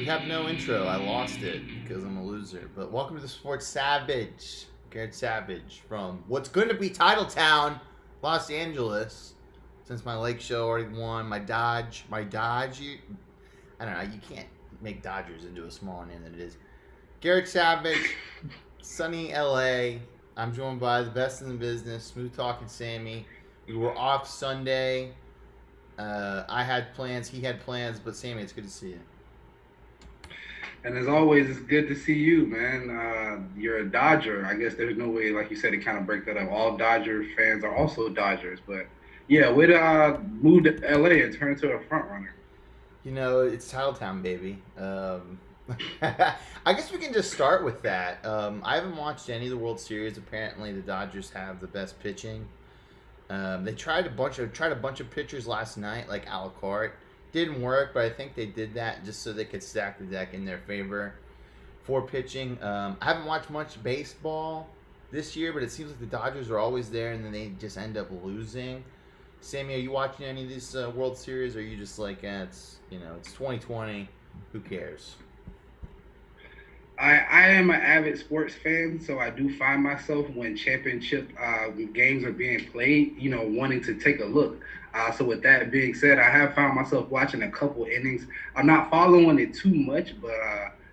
We have no intro. I lost it because I'm a loser. But welcome to the Sports Savage. Garrett Savage from what's going to be Titletown, Los Angeles. Since my Lake Show already won, my Dodge. I don't know. You can't make Dodgers into a smaller name than it is. Garrett Savage, sunny LA. I'm joined by the best in the business, Smooth Talking Sammy. We were off Sunday. I had plans. He had plans. But Sammy, it's good to see you. And as always, it's good to see you, man. You're a Dodger. I guess there's no way, like you said, to kind of break that up. All Dodger fans are also Dodgers, but yeah, way to move to LA and turn into a front runner. It's Titletown, baby. I guess we can just start with that. I haven't watched any of the World Series. Apparently, the Dodgers have the best pitching. They tried a bunch of pitchers last night, like Alacart. Didn't work, but I think they did that just so they could stack the deck in their favor for pitching. I haven't watched much baseball this year, but it seems like the Dodgers are always there, and then they just end up losing. Sammy, are you watching any of these World Series? Or are you just like, it's 2020, who cares? I am an avid sports fan, so I do find myself when championship games are being played, wanting to take a look. So with that being said, I have found myself watching a couple innings. I'm not following it too much, but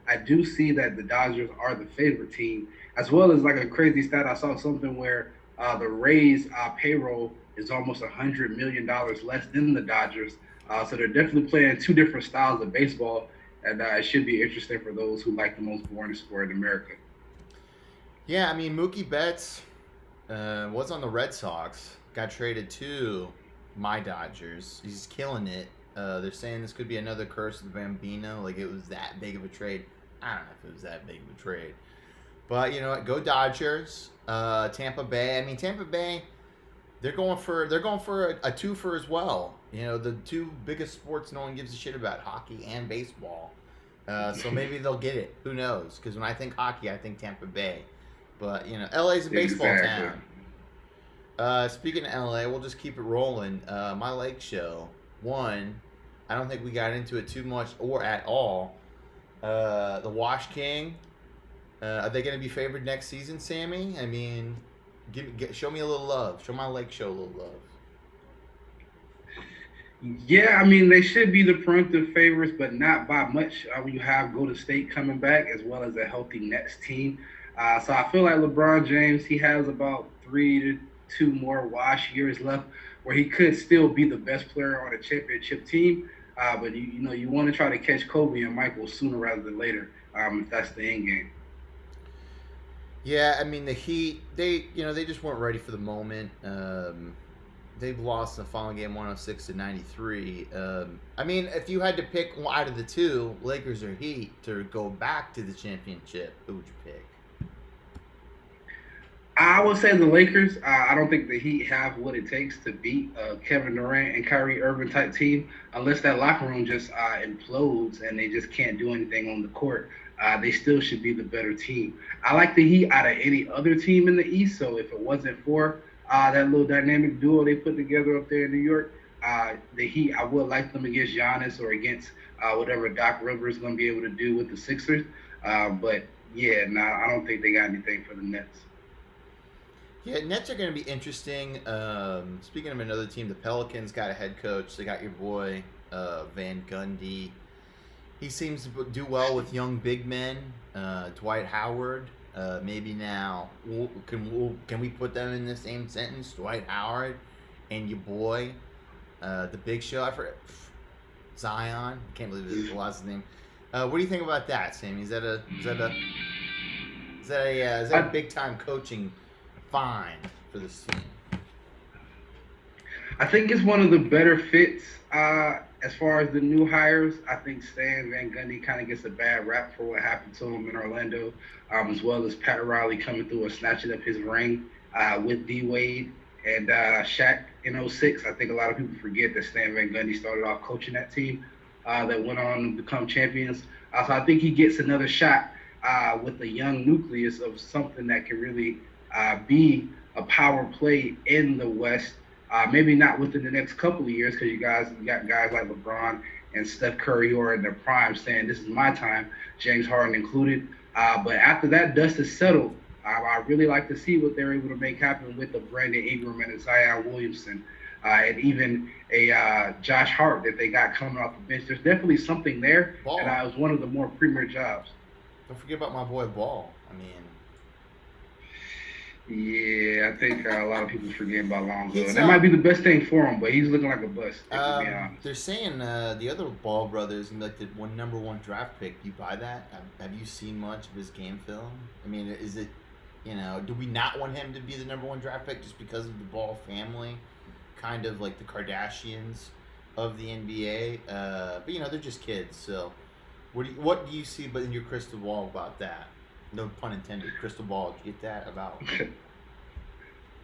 I do see that the Dodgers are the favorite team, as well as like a crazy stat. I saw something where the Rays payroll is almost $100 million less than the Dodgers. So they're definitely playing two different styles of baseball, and it should be interesting for those who like the most boring sport in America. Yeah, I mean, Mookie Betts was on the Red Sox, got traded to my Dodgers. He's killing it. They're saying this could be another curse of the Bambino. Like, it was that big of a trade. I don't know if it was that big of a trade. But you know what? Go Dodgers. Tampa Bay. I mean, Tampa Bay. They're going for a twofer as well. The two biggest sports no one gives a shit about: hockey and baseball. So maybe they'll get it. Who knows? Because when I think hockey, I think Tampa Bay. But LA's a baseball Exactly. town. Speaking of LA, we'll just keep it rolling. My Lake Show. One, I don't think we got into it too much or at all. The Wash King. Are they going to be favored next season, Sammy? I mean, show me a little love. Show my Lake Show a little love. Yeah, I mean they should be the preemptive favorites, but not by much. You have Golden State coming back as well as a healthy Nets team. So I feel like LeBron James he has about 3 to 2 more wash years left, where he could still be the best player on a championship team. But you want to try to catch Kobe and Michael sooner rather than later, if that's the end game. Yeah, I mean the Heat. They just weren't ready for the moment. They've lost the final game 106-93. I mean, if you had to pick one out of the two, Lakers or Heat, to go back to the championship, who would you pick? I would say the Lakers. I don't think the Heat have what it takes to beat Kevin Durant and Kyrie Irving type team unless that locker room just implodes and they just can't do anything on the court. They still should be the better team. I like the Heat out of any other team in the East. So if it wasn't for that little dynamic duo they put together up there in New York, the Heat, I would like them against Giannis or against whatever Doc Rivers is going to be able to do with the Sixers. But yeah, no, I don't think they got anything for the Nets. Yeah, Nets are going to be interesting. Speaking of another team, the Pelicans got a head coach. They got your boy Van Gundy. He seems to do well with young big men. Dwight Howard. Maybe now can we put them in the same sentence? Dwight Howard and your boy, the Big Show. I forget Zion. Can't believe it. Lost his name. What do you think about that, Sammy? Is that a I, big time coaching find for this team? I think it's one of the better fits as far as the new hires. I think Stan Van Gundy kind of gets a bad rap for what happened to him in Orlando, as well as Pat Riley coming through and snatching up his ring with D Wade and Shaq in '06. I think a lot of people forget that Stan Van Gundy started off coaching that team that went on to become champions. So I think he gets another shot with a young nucleus of something that can really be a power play in the West. Maybe not within the next couple of years because you got guys like LeBron and Steph Curry, who are in their prime, saying this is my time, James Harden included. But after that dust is settled, I really like to see what they're able to make happen with the Brandon Ingram and a Zion Williamson, and even a Josh Hart that they got coming off the bench. There's definitely something there, and Ball. it was one of the more premier jobs. Don't forget about my boy Ball. I mean, Yeah, I think a lot of people forget about Lonzo, he's and that might be the best thing for him. But he's looking like a bust, to be honest. they're saying the other Ball brothers and like the number one draft pick. You buy that? Have you seen much of his game film? I mean, is it, do we not want him to be the number one draft pick just because of the Ball family, kind of like the Kardashians of the NBA? But they're just kids. So, what do you see? But in your crystal ball about that? No pun intended. Crystal ball. Did you get that about?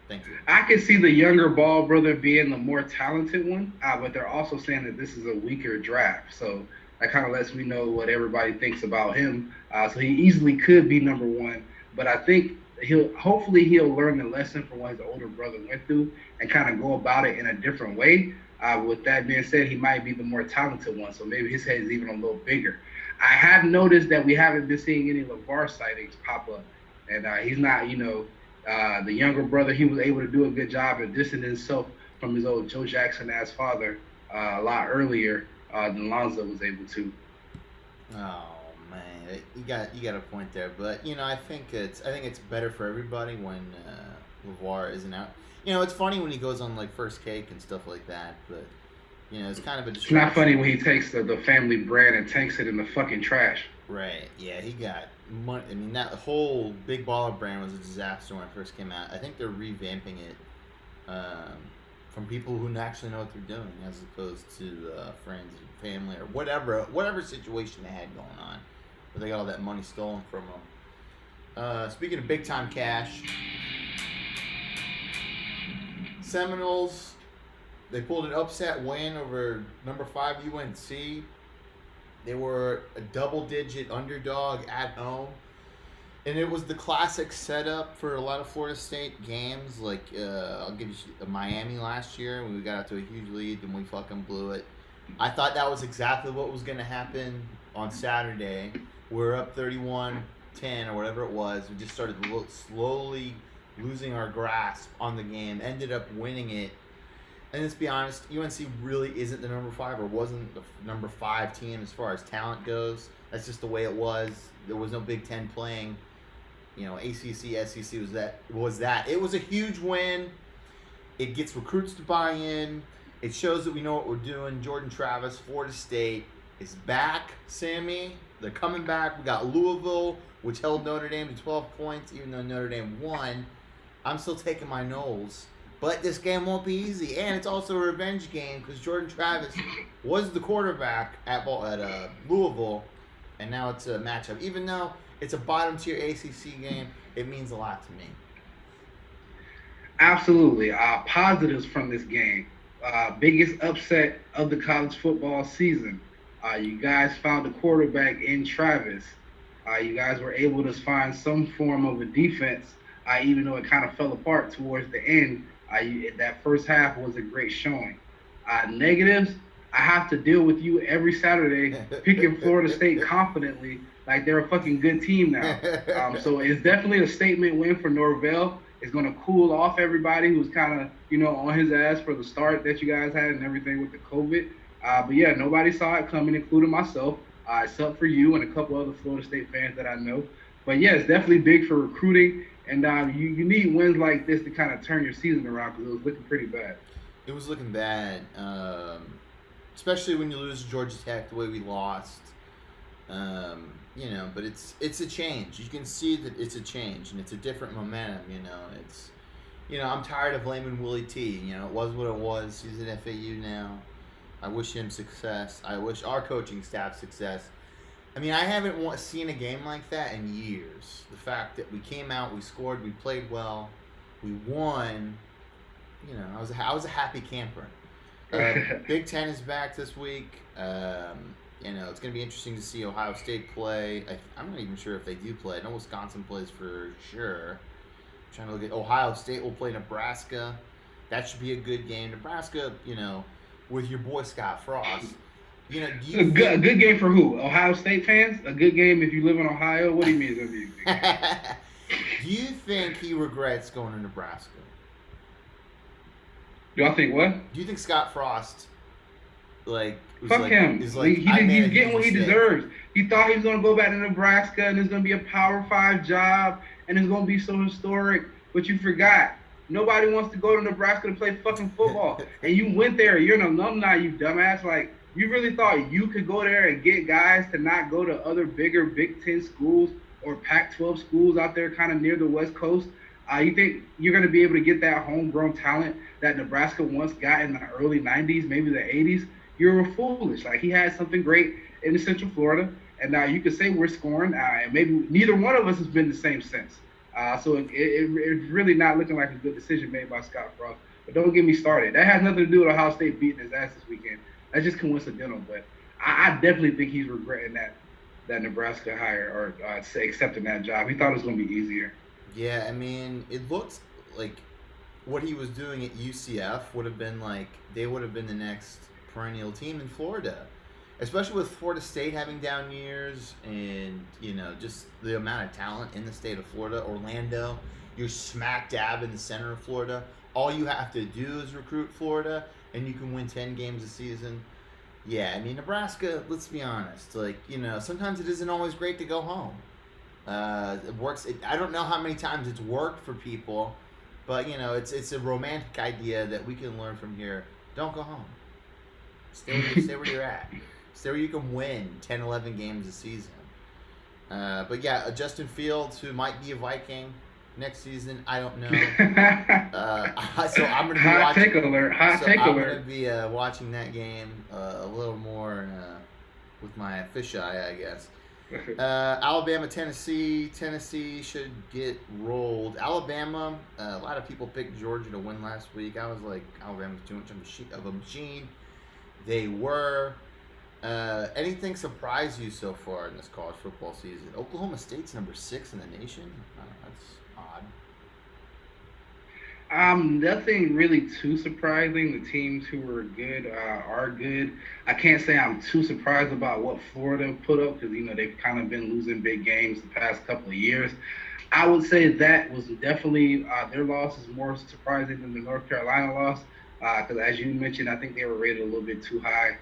Thank you. I can see the younger Ball brother being the more talented one, but they're also saying that this is a weaker draft. So that kind of lets me know what everybody thinks about him. So he easily could be number one, but I think he'll learn the lesson from what his older brother went through and kind of go about it in a different way. With that being said, he might be the more talented one, so maybe his head is even a little bigger. I have noticed that we haven't been seeing any LeVar sightings pop up, and he's not, the younger brother. He was able to do a good job of distancing himself from his old Joe Jackson ass father a lot earlier than Lonzo was able to. Oh man, you got a point there, but I think it's better for everybody when LeVar isn't out. It's funny when he goes on like First Cake and stuff like that, but it's kind of a It's not distraction. funny when he takes the family brand and tanks it in the fucking trash. Right? Yeah, he got money. I mean, that whole Big Baller brand was a disaster when it first came out. I think they're revamping it from people who actually know what they're doing, as opposed to friends and family or whatever situation they had going on, where they got all that money stolen from them. Speaking of big time cash, Seminoles, they pulled an upset win over number 5 UNC. They were a double-digit underdog at home, and it was the classic setup for a lot of Florida State games. Like I'll give you Miami last year when we got out to a huge lead and we fucking blew it. I thought that was exactly what was going to happen on Saturday. We're up 31-10 or whatever it was. We just started slowly losing our grasp on the game. Ended up winning it. And let's be honest, UNC really isn't the number 5 or wasn't the number 5 team as far as talent goes. That's just the way it was. There was no Big Ten playing. ACC, SEC was that. It was a huge win. It gets recruits to buy in. It shows that we know what we're doing. Jordan Travis, Florida State, is back, Sammy. They're coming back. We got Louisville, which held Notre Dame to 12 points, even though Notre Dame won. I'm still taking my Noles. But this game won't be easy, and it's also a revenge game because Jordan Travis was the quarterback at Louisville, and now it's a matchup. Even though it's a bottom-tier ACC game, it means a lot to me. Absolutely. Positives from this game. Biggest upset of the college football season. You guys found a quarterback in Travis. You guys were able to find some form of a defense, even though it kind of fell apart towards the end. That first half was a great showing. Negatives, I have to deal with you every Saturday picking Florida State confidently like they're a fucking good team now. So it's definitely a statement win for Norvell. It's going to cool off everybody who's kind of, on his ass for the start that you guys had and everything with the COVID. But yeah, nobody saw it coming, including myself, except for you and a couple other Florida State fans that I know. But yeah, it's definitely big for recruiting. And you need wins like this to kind of turn your season around because it was looking pretty bad. It was looking bad, especially when you lose to Georgia Tech the way we lost. But it's a change. You can see that it's a change and it's a different momentum. It's I'm tired of blaming Willie T. It was what it was. He's at FAU now. I wish him success. I wish our coaching staff success. I mean, I haven't seen a game like that in years. The fact that we came out, we scored, we played well, we won. I was a happy camper. Big Ten is back this week. It's going to be interesting to see Ohio State play. I'm not even sure if they do play. I know Wisconsin plays for sure. I'm trying to look at Ohio State will play Nebraska. That should be a good game. Nebraska, with your boy Scott Frost. You know, do A you good, a think good game for who? Ohio State fans? A good game if you live in Ohio? What do you mean it's gonna be a good game? do you think he regrets going to Nebraska? Do I think what? Do you think Scott Frost was Fuck like him. is like I made He's a huge getting what he mistake? deserves. He thought he was gonna go back to Nebraska and it's gonna be a Power Five job and it's gonna be so historic. But you forgot. Nobody wants to go to Nebraska to play fucking football. And you went there. You're an alumni, you dumbass. Like you really thought you could go there and get guys to not go to other bigger Big Ten schools or Pac-12 schools out there, kind of near the West Coast. You think you're going to be able to get that homegrown talent that Nebraska once got in the early '90s, maybe the '80s? You're foolish. Like he had something great in Central Florida, and now you could say we're scoring, and maybe neither one of us has been the same since. It's really not looking like a good decision made by Scott Frost. But don't get me started. That has nothing to do with Ohio State beating his ass this weekend. That's just coincidental. But I definitely think he's regretting that Nebraska hire or accepting that job. He thought it was going to be easier. Yeah, I mean, it looked like what he was doing at UCF would have been like they would have been the next perennial team in Florida, especially with Florida State having down years and just the amount of talent in the state of Florida. Orlando, you're smack dab in the center of Florida. All you have to do is recruit Florida, and you can win 10 games a season. Yeah, I mean Nebraska. Let's be honest. Sometimes it isn't always great to go home. It works. I don't know how many times it's worked for people, but it's a romantic idea that we can learn from here. Don't go home. Stay where you're at. Stay where you can win 10, 11 games a season. But yeah, Justin Fields, who might be a Viking next season, I don't know. So I'm gonna be Hot watching. take alert! Hot So take I'm alert! gonna be watching that game a little more with my fisheye, I guess. Alabama, Tennessee. Tennessee should get rolled. Alabama. A lot of people picked Georgia to win last week. I was like, Alabama's too much of a machine. They were. Anything surprise you so far in this college football season? Oklahoma State's number 6 in the nation. That's odd. Nothing really too surprising. The teams who were good are good. I can't say I'm too surprised about what Florida put up because they've kind of been losing big games the past couple of years. I would say that was definitely their loss is more surprising than the North Carolina loss because as you mentioned, I think they were rated a little bit too high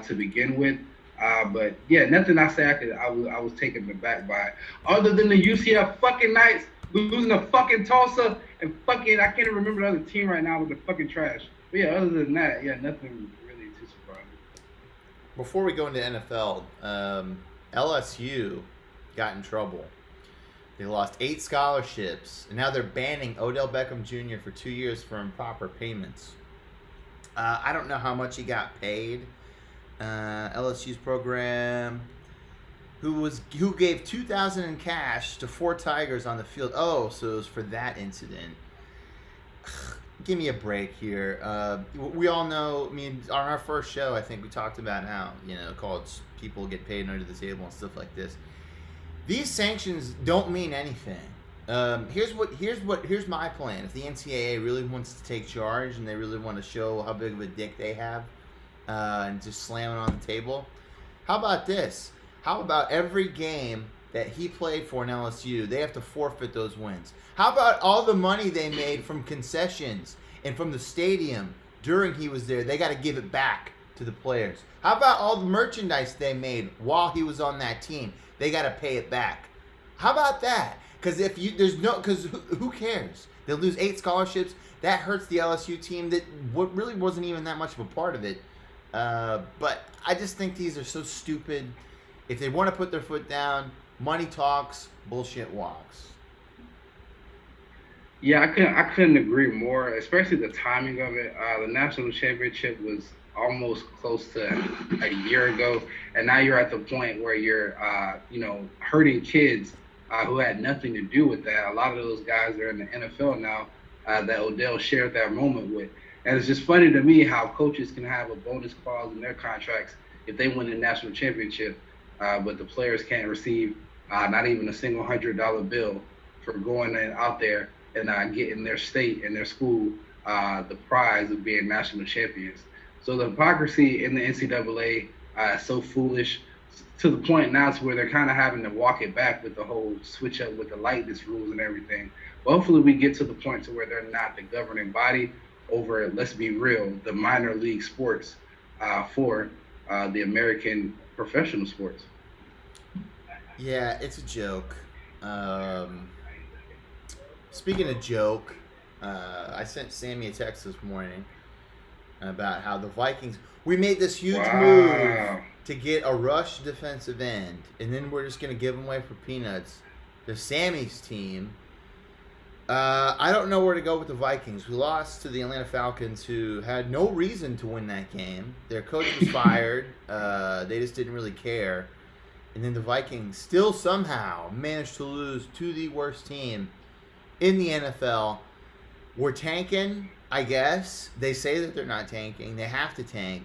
to begin with. But yeah, nothing I say I was taken aback by, other than the UCF fucking Knights losing to fucking Tulsa and fucking I can't even remember the other team right now with the fucking trash. But yeah, other than that, yeah, nothing really too surprising. Before we go into NFL, LSU got in trouble. They lost 8 scholarships, and now they're banning Odell Beckham Jr. for 2 years for improper payments. I don't know how much he got paid. LSU's program, who gave $2,000 in cash to 4 Tigers on the field. Oh, so it was for that incident. Give me a break here. We all know. I mean, on our first show, I think we talked about how college people get paid under the table and stuff like this. These sanctions don't mean anything. Here's my plan. If the NCAA really wants to take charge and they really want to show how big of a dick they have, and just slam it on the table, how about this? How about every game that he played for in LSU, they have to forfeit those wins? How about all the money they made from concessions and from the stadium during he was there? They got to give it back to the players. How about all the merchandise they made while he was on that team? They got to pay it back. How about that? Because who cares? They'll lose 8 scholarships. That hurts the LSU team that really wasn't even that much of a part of it. But I just think these are so stupid. If they want to put their foot down, money talks, bullshit walks. Yeah, I couldn't agree more, especially the timing of it. The national championship was almost close to a year ago, and now you're at the point where you're hurting kids who had nothing to do with that. A lot of those guys are in the NFL now that Odell shared that moment with. And it's just funny to me how coaches can have a bonus clause in their contracts if they win a national championship, but the players can't receive not even a single $100 bill for going out there and getting their state and their school the prize of being national champions. So the hypocrisy in the NCAA So foolish to the point now to where they're kind of having to walk it back with the whole switch up with the lightness rules and everything. But hopefully, we get to the point to where they're not the governing body over, let's be real, the minor league sports for the American professional sports. Yeah, it's a joke. Um, Speaking of joke, I sent Sammy a text this morning about how the Vikings, we made this huge move Wow. to get a rush defensive end, and then we're just gonna give them away for peanuts. The Sammy's team. I don't know where to go with the Vikings. We lost to the Atlanta Falcons, who had no reason to win that game. Their coach was fired. They just didn't really care. And then the Vikings still somehow managed to lose to the worst team in the NFL. We're tanking, I guess. They say that they're not tanking. They have to tank.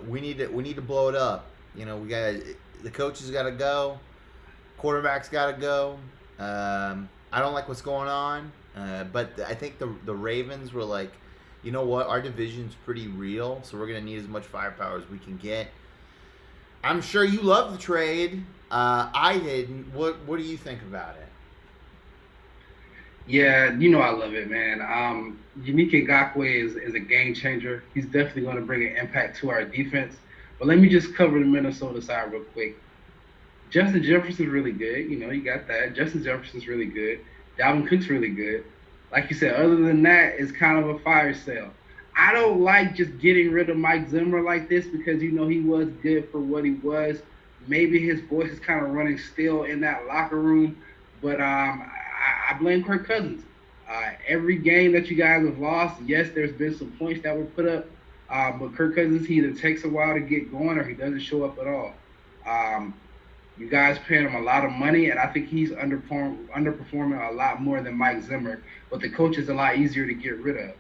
We need to blow it up. We got the coaches got to go. Quarterback's got to go. I don't like what's going on, but I think the Ravens were like, you know what, our division's pretty real, so we're gonna need as much firepower as we can get. I'm sure you love the trade. I didn't. What do you think about it? Yeah, I love it, man. Unique Ngakwe is a game changer. He's definitely going to bring an impact to our defense. But let me just cover the Minnesota side real quick. Justin Jefferson's really good. You got that. Justin Jefferson's really good. Dalvin Cook's really good. Like you said, other than that, it's kind of a fire sale. I don't like just getting rid of Mike Zimmer like this because he was good for what he was. Maybe his voice is kind of running still in that locker room, but I blame Kirk Cousins. Every game that you guys have lost, yes, there's been some points that were put up, but Kirk Cousins, he either takes a while to get going or he doesn't show up at all. Um, you guys paying him a lot of money, and I think he's underperforming a lot more than Mike Zimmer. But the coach is a lot easier to get rid of.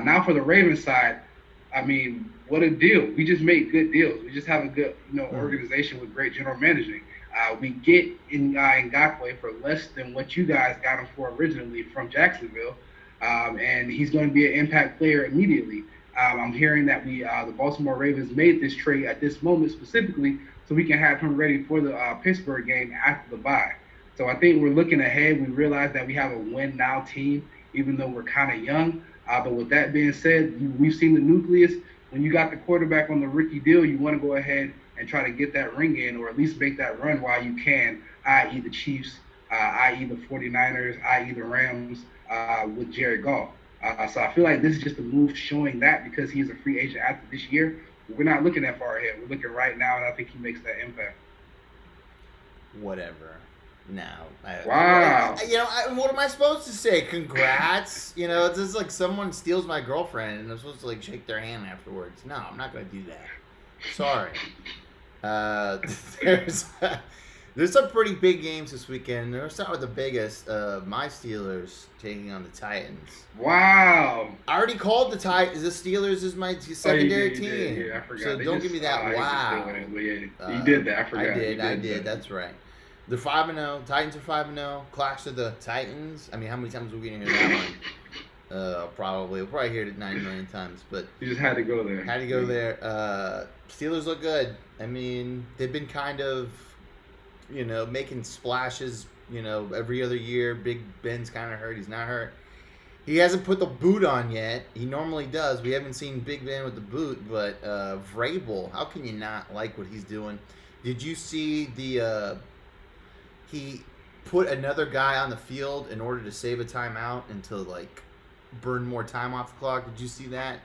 Now for the Ravens side, I mean, what a deal! We just make good deals. We just have a good, organization with great general managing. We get in Ngakwe for less than what you guys got him for originally from Jacksonville, and he's going to be an impact player immediately. I'm hearing that the Baltimore Ravens made this trade at this moment specifically so we can have him ready for the Pittsburgh game after the bye. So I think we're looking ahead. We realize that we have a win now team, even though we're kind of young. But with that being said, we've seen the nucleus. When you got the quarterback on the rookie deal, you want to go ahead and try to get that ring in, or at least make that run while you can, i.e. the Chiefs, i.e. the 49ers, i.e. the Rams with Jared Goff. So I feel like this is just a move showing that because he's a free agent after this year. We're not looking that far ahead. We're looking right now, and I think he makes that impact. Whatever. Now, Wow. what am I supposed to say? Congrats. It's just like someone steals my girlfriend, and I'm supposed to like shake their hand afterwards. No, I'm not gonna do that. Sorry. Uh, there's there's some pretty big games this weekend. Let's start with the biggest. My Steelers taking on the Titans. Wow. I already called the Titans. The Steelers is my secondary team. Did. Yeah, I forgot. So don't give me that. Wow. You did that. I forgot. I did. That's right. They're 5-0. Titans are 5-0. Clash of the Titans. I mean, how many times are we going to hear that one? Probably. We'll probably hear it 9 million times. But you just had to go there. Had to go there. Steelers look good. I mean, they've been kind of, making splashes, every other year. Big Ben's kind of hurt. He's not hurt. He hasn't put the boot on yet. He normally does. We haven't seen Big Ben with the boot. But Vrabel, how can you not like what he's doing? Did you see the... he put another guy on the field in order to save a timeout and to, like, burn more time off the clock. Did you see that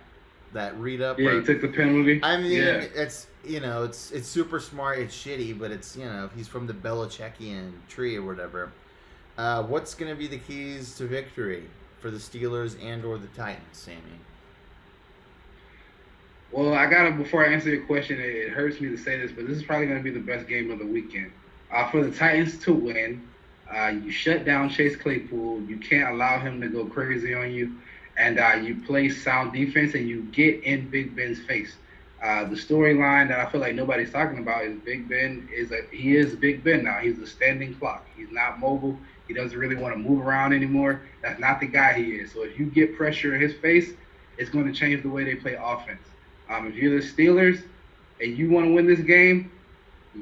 read up? Yeah, he took the penalty. I mean, it's it's super smart. It's shitty, but it's he's from the Belichickian tree or whatever. What's going to be the keys to victory for the Steelers and or the Titans, Sammy? Well, before I answer your question, it hurts me to say this, but this is probably going to be the best game of the weekend. For the Titans to win, you shut down Chase Claypool. You can't allow him to go crazy on you. And you play sound defense and you get in Big Ben's face. The storyline that I feel like nobody's talking about is Big Ben he is Big Ben now. He's a standing clock. He's not mobile. He doesn't really want to move around anymore. That's not the guy he is. So if you get pressure in his face, it's going to change the way they play offense. If you're the Steelers, and you want to win this game,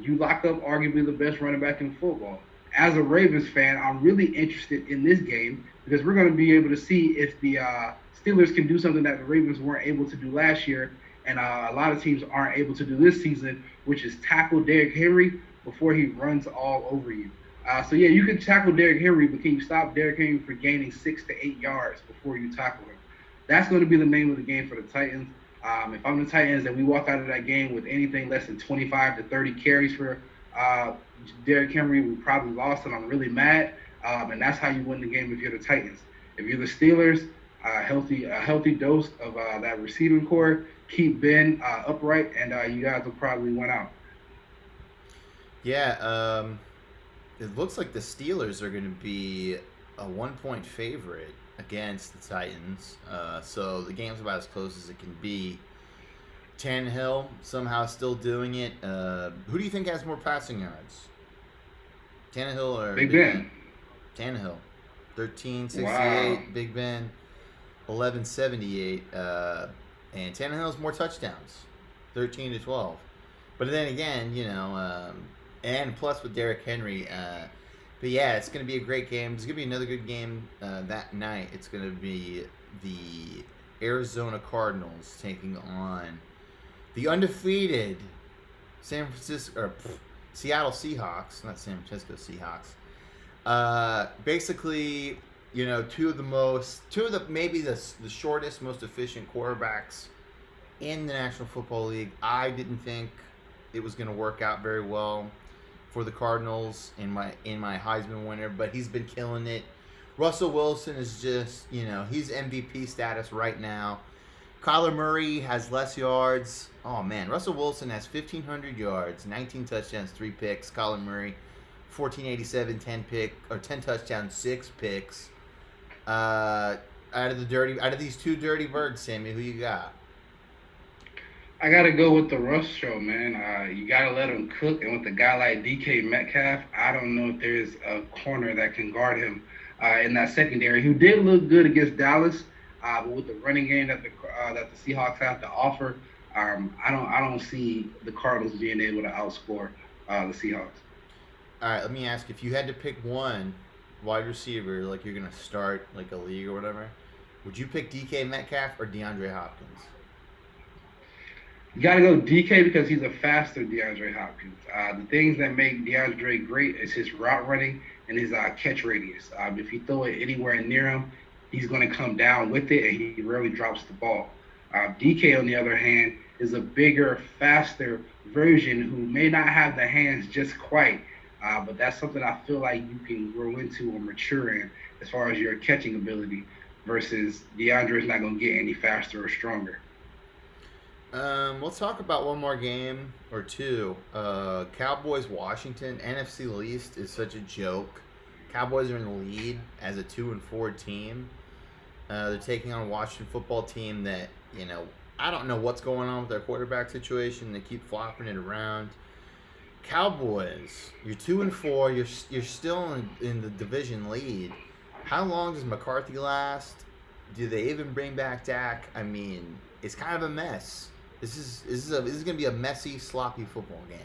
you lock up arguably the best running back in football. As a Ravens fan, I'm really interested in this game because we're going to be able to see if the Steelers can do something that the Ravens weren't able to do last year, and a lot of teams aren't able to do this season, which is tackle Derrick Henry before he runs all over you. So yeah, you can tackle Derrick Henry, but can you stop Derrick Henry for gaining 6 to 8 yards before you tackle him? That's going to be the name of the game for the Titans. If I'm the Titans and we walk out of that game with anything less than 25 to 30 carries for uh, Derrick Henry, we probably lost, and I'm really mad. And that's how you win the game if you're the Titans. If you're the Steelers, a healthy dose of that receiving core, keep Ben upright, and you guys will probably win out. Yeah, it looks like the Steelers are going to be a 1 point favorite against the Titans. So the game's about as close as it can be. Tannehill somehow still doing it. Who do you think has more passing yards? Tannehill or Big Big Ben? Ben. Tannehill. 1368, Wow. Big Ben 1178. And Tannehill has more touchdowns, 13 to 12. But then again, and plus with Derrick Henry. But yeah, it's going to be a great game. It's going to be another good game that night. It's going to be the Arizona Cardinals taking on the undefeated Seattle Seahawks, not San Francisco Seahawks. Basically, two of the maybe the shortest, most efficient quarterbacks in the National Football League. I didn't think it was going to work out very well for the Cardinals in my Heisman winner, but he's been killing it. Russell Wilson is just, he's MVP status right now. Kyler Murray has less yards. Oh man, Russell Wilson has 1,500 yards, 19 touchdowns, 3 picks. Kyler Murray, 1,487, 10 touchdowns, 6 picks. Out of these two dirty birds, Sammy, who you got? I gotta go with the Russ show, man. You gotta let him cook, and with a guy like DK Metcalf, I don't know if there's a corner that can guard him in that secondary. Who did look good against Dallas, but with the running game that the Seahawks have to offer, I don't see the Cardinals being able to outscore the Seahawks. All right, let me ask: if you had to pick one wide receiver, like you're gonna start like a league or whatever, would you pick DK Metcalf or DeAndre Hopkins? You got to go DK because he's a faster DeAndre Hopkins. The things that make DeAndre great is his route running and his catch radius. If you throw it anywhere near him, he's going to come down with it, and he rarely drops the ball. DK, on the other hand, is a bigger, faster version who may not have the hands just quite, but that's something I feel like you can grow into or mature in as far as your catching ability versus DeAndre is not going to get any faster or stronger. Let's talk about one more game or two. Cowboys Washington NFC least is such a joke. Cowboys are in the lead as a 2-4 team. They're taking on a Washington football team that I don't know what's going on with their quarterback situation. They keep flopping it around. Cowboys, you're 2-4. You're still in the division lead. How long does McCarthy last? Do they even bring back Dak? I mean, it's kind of a mess. This is going to be a messy, sloppy football game.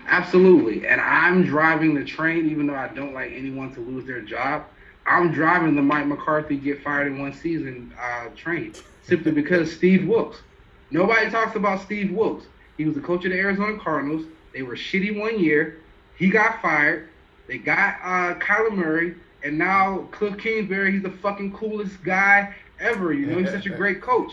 Absolutely. And I'm driving the train, even though I don't like anyone to lose their job. I'm driving the Mike McCarthy get fired in one season train simply because Steve Wilks. Nobody talks about Steve Wilks. He was the coach of the Arizona Cardinals. They were shitty one year. He got fired. They got Kyler Murray. And now Cliff Kingsbury, he's the fucking coolest guy ever. He's such a great coach.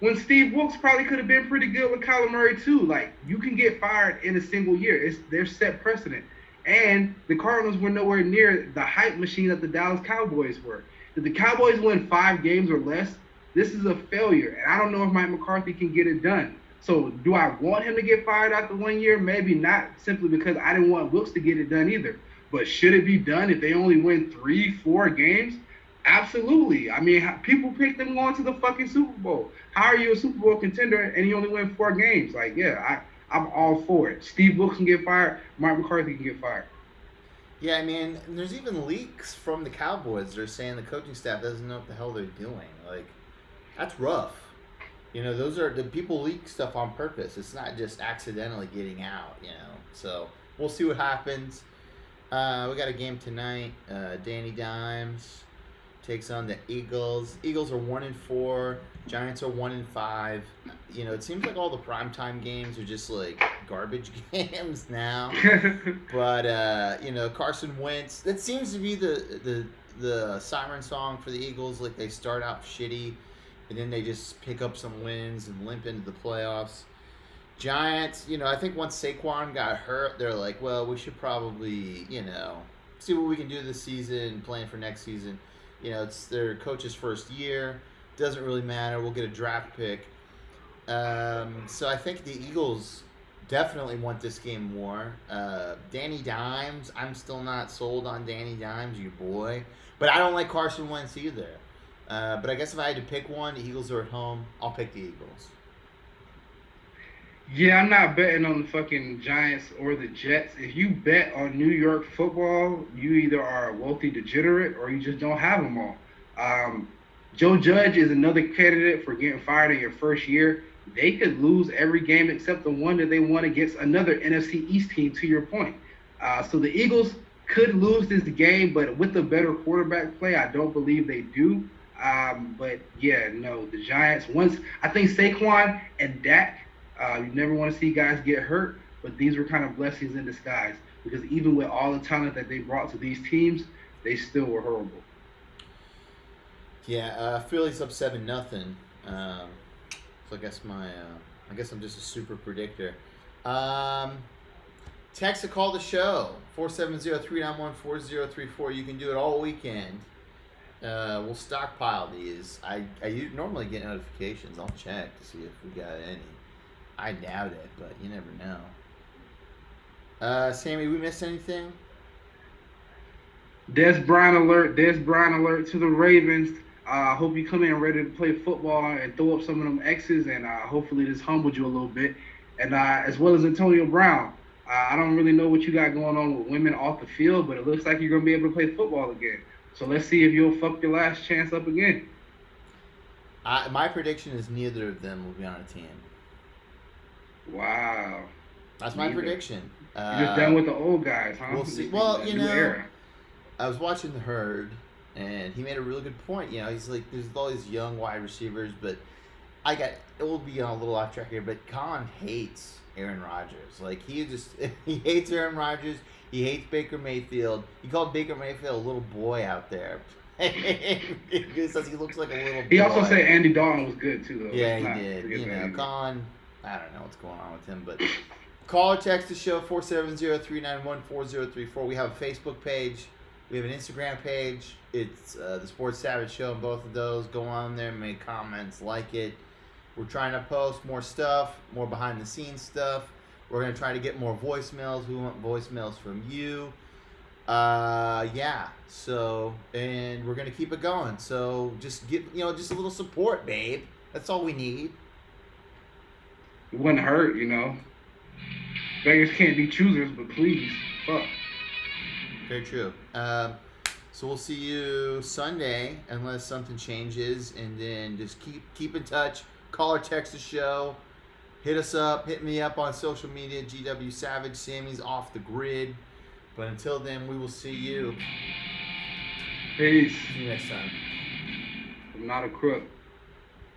When Steve Wilks probably could have been pretty good with Kyler Murray too. Like, you can get fired in a single year. They're set precedent. And the Cardinals were nowhere near the hype machine that the Dallas Cowboys were. If the Cowboys win 5 games or less, this is a failure. And I don't know if Mike McCarthy can get it done. So do I want him to get fired after 1 year? Maybe not, simply because I didn't want Wilks to get it done either. But should it be done if they only win 3-4 games? Absolutely. I mean, people pick them going to the fucking Super Bowl. How are you a Super Bowl contender and you only win 4 games? Like, yeah, I'm all for it. Steve Wilks can get fired. Mike McCarthy can get fired. Yeah, I mean, there's even leaks from the Cowboys. They're saying the coaching staff doesn't know what the hell they're doing. Like, that's rough. You know, those are the people leak stuff on purpose. It's not just accidentally getting out. You know, so we'll see what happens. We got a game tonight. Danny Dimes takes on the Eagles. Eagles are 1-4. Giants are 1-5. You know, it seems like all the primetime games are just like garbage games now. But you know, Carson Wentz. That seems to be the siren song for the Eagles. Like they start out shitty, and then they just pick up some wins and limp into the playoffs. Giants, you know, I think once Saquon got hurt, they're like, well, we should probably, you know, see what we can do this season, plan for next season. You know, it's their coach's first year. Doesn't really matter. We'll get a draft pick. So I think the Eagles definitely want this game more. Danny Dimes, I'm still not sold on Danny Dimes, you boy. But I don't like Carson Wentz either. But I guess if I had to pick one, the Eagles are at home. I'll pick the Eagles. Yeah, I'm not betting on the fucking Giants or the Jets. If you bet on New York football, you either are a wealthy degenerate or you just don't have them all. Joe Judge is another candidate for getting fired in your first year. They could lose every game except the one that they won against another NFC East team, to your point. So the Eagles could lose this game, but with a better quarterback play, I don't believe they do. But yeah, no, the Giants, I think Saquon and Dak, you never want to see guys get hurt, but these were kind of blessings in disguise because even with all the talent that they brought to these teams, they still were horrible. Yeah, Philly's up 7-0. So I guess I'm just a super predictor. Text to call the show 470-391-4034. You can do it all weekend. We'll stockpile these. I normally get notifications. I'll check to see if we got any. I doubt it, but you never know. Sammy, we missed anything? Des Bryant alert to the Ravens. Hope you come in ready to play football and throw up some of them X's, and hopefully this humbled you a little bit. And as well as Antonio Brown. I don't really know what you got going on with women off the field, but it looks like you're going to be able to play football again. So let's see if you'll fuck your last chance up again. My prediction is neither of them will be on a team. Wow. That's my prediction. You're just done with the old guys, huh? We'll see. Well, you know, era. I was watching The Herd, and he made a really good point. You know, he's like, there's all these young wide receivers, but it will be on a little off track here, but Colin hates Aaron Rodgers. Like, he hates Aaron Rodgers. He hates Baker Mayfield. He called Baker Mayfield a little boy out there. He says he looks like a little boy. He also said Andy Dalton was good, too, though. Yeah, he did. You know, Colin, I don't know what's going on with him, but call or text the show 470-391-4034. We have a Facebook page. We have an Instagram page. It's the Sports Savage Show on both of those. Go on there, make comments, like it. We're trying to post more stuff, more behind-the-scenes stuff. We're going to try to get more voicemails. We want voicemails from you. Yeah. So, and we're going to keep it going. So, just just a little support, babe. That's all we need. It wouldn't hurt, you know. Beggars can't be choosers, but please, fuck. Very true. So we'll see you Sunday unless something changes, and then just keep in touch. Call or text the show. Hit us up. Hit me up on social media. GW Savage. Sammy's Off the Grid. But until then, we will see you. Peace. See you next time. I'm not a crook.